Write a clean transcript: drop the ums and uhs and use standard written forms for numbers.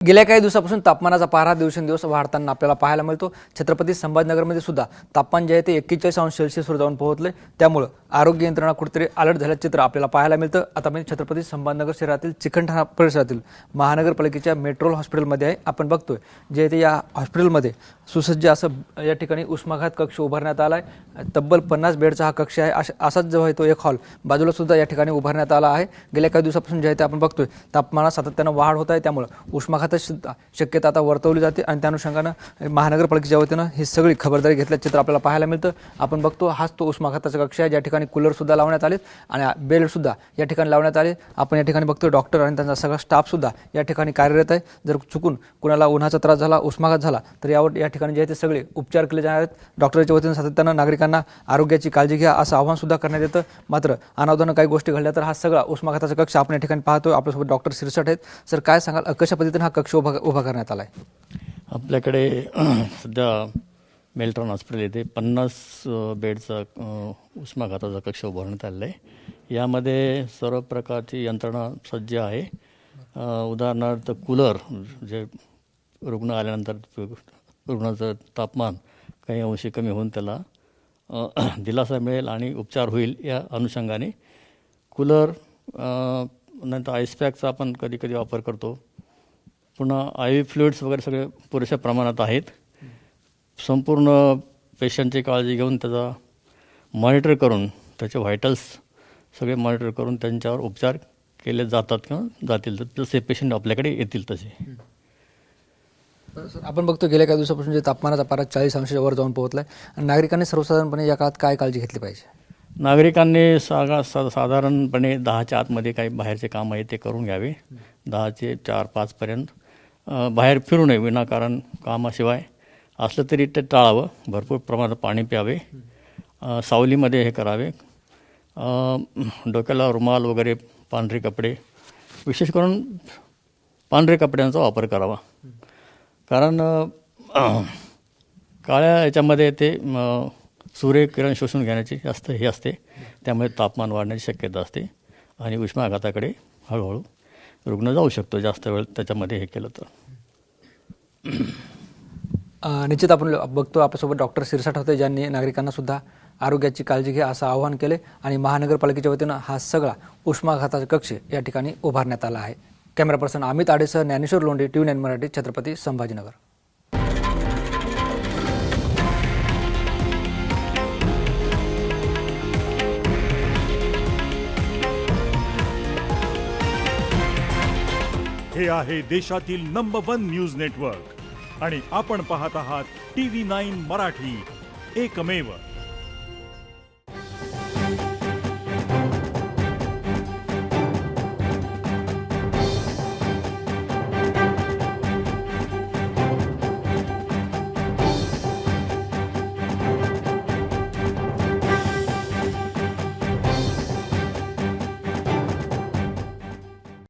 गेल्या काही दिवसापासून तापमानाचा पारा दिवसेंदिवस वाढताना आपल्याला पाहायला मिळतो। छत्रपती संभाजीनगरमध्ये सुद्धा तापमान जे आहे ते 41°C जाऊन पोहोचले। त्यामुळे आरोग्य यंत्रणा कुठेतरी अलर्ट झाल्याचे चित्र आपल्याला पाहायला मिळतं। आता मी छत्रपती संभाजीनगर शहरातील चिकलठाणा परिसरातील महानगरपालिकेच्या मेट्रोल हॉस्पिटलमध्ये आहे। आपण बघतोय जे ते या हॉस्पिटलमध्ये सुसज्ज असं या ठिकाणी उष्माघात कक्ष उभारण्यात आला आहे। तब्बल 50 बेडचा हा कक्ष आहे। असाच जो आहे तो एक हॉल बाजूला सुद्धा या ठिकाणी उभारण्यात आला आहे। गेल्या काही दिवसापासून जे आहे ते आपण बघतोय तापमानात सातत्याने वाढ होत आहे। त्यामुळे उष्माघात शक्यता आता वर्तवली जाते आणि त्या अनुषंगाने महानगरपालिकेच्या वतीनं ही सगळी खबरदारी घेतल्याचं चित्र आपल्याला पाहायला मिळतं। आपण बघतो हाच तो उष्माघाताचा कक्ष आहे ज्या ठिकाणी कूलर सुद्धा लावण्यात आले आणि बेड सुद्धा या ठिकाणी लावण्यात आले। आपण या ठिकाणी बघतो डॉक्टर आणि त्यांचा सगळा स्टाफ सुद्धा या ठिकाणी कार्यरत आहे। जर चुकून कुणाला उन्हाचा त्रास झाला उष्माघात झाला तर यावर या ठिकाणी जे आहे ते सगळे उपचार केले जाणार आहेत। डॉक्टरच्या वतीनं सातत्यानं नागरिकांना आरोग्याची काळजी घ्या असं आवाहन सुद्धा करण्यात येतं। मात्र अनावधानाने काही गोष्टी घडल्या तर हा सगळा उष्माघाताचा कक्ष आपण या ठिकाणी पाहतोय। आपल्यासोबत डॉक्टर सिरसाट आहेत। सर काय सांगाल कशा पद्धतीने हा कक्ष उभा करण्यात आला आहे? आपल्याकडे सध्या मेल्ट्रॉन हॉस्पिटल येथे 50 बेडचा उष्माघाताचा कक्ष उभारण्यात आलेला आहे। यामध्ये सर्व प्रकारची यंत्रणा सज्ज आहे। उदाहरणार्थ कूलर जे रुग्ण आल्यानंतर रुग्णाचं तापमान काही अंशी कमी होऊन त्याला दिलासा मिळेल आणि उपचार होईल या अनुषंगाने कूलर नंतर आईसपॅकचा आपण कधी कधी वापर करतो। पुन्हा IV फ्लुइड्स वगैरे सगळे पुरेशा प्रमाणात आहेत। संपूर्ण पेशंटची काळजी घेऊन त्याचा मॉनिटर करून त्याचे व्हायटल्स सगळे मॉनिटर करून त्यांच्यावर उपचार केले जातात किंवा जातील जसे पेशंट आपल्याकडे येतील तसे। आपण बघतो गेल्या काही दिवसापासून जे तापमानाचा पारा 40°च्या वर जाऊन पोहोचला आहे आणि नागरिकांनी सर्वसाधारणपणे या काळात काय काळजी घेतली पाहिजे? नागरिकांनी साधारणपणे 10च्या आतमध्ये काही बाहेरचे काम आहे ते करून घ्यावे। 10 ते 4-5 पर्यंत बाहेर फिरू नये विनाकारण कामाशिवाय असलं तरी ते टाळावं। भरपूर प्रमाणात पाणी प्यावे, सावलीमध्ये हे करावे, डोक्याला रुमाल वगैरे पांढरे कपडे विशेष करून पांढरे कपड्यांचा वापर करावा। कारण काळ्या याच्यामध्ये ते सूर्यकिरण शोषून घेण्याची जास्त हे असते, त्यामुळे तापमान वाढण्याची शक्यता असते आणि उष्माघाताकडे हळूहळू रुग्ण जाऊ शकतो जास्त वेळ त्याच्यामध्ये हे केलं तर। निश्चित आपण बघतो आपल्यासोबत डॉक्टर सिरसाट होते ज्यांनी नागरिकांना सुद्धा आरोग्याची काळजी घ्या असं आवाहन केले आणि महानगरपालिकेच्या वतीनं हा सगळा उष्माघाताचा कक्ष या ठिकाणी उभारण्यात आला आहे। कॅमेरा पर्सन अमित आडेसह ज्ञानेश्वर लोंढे, TV9 मराठी, छत्रपती संभाजीनगर। हे आहे देशातील नंबर 1 न्यूज नेटवर्क आणि आपण पाहत आहात TV9 मराठी, एकमेव।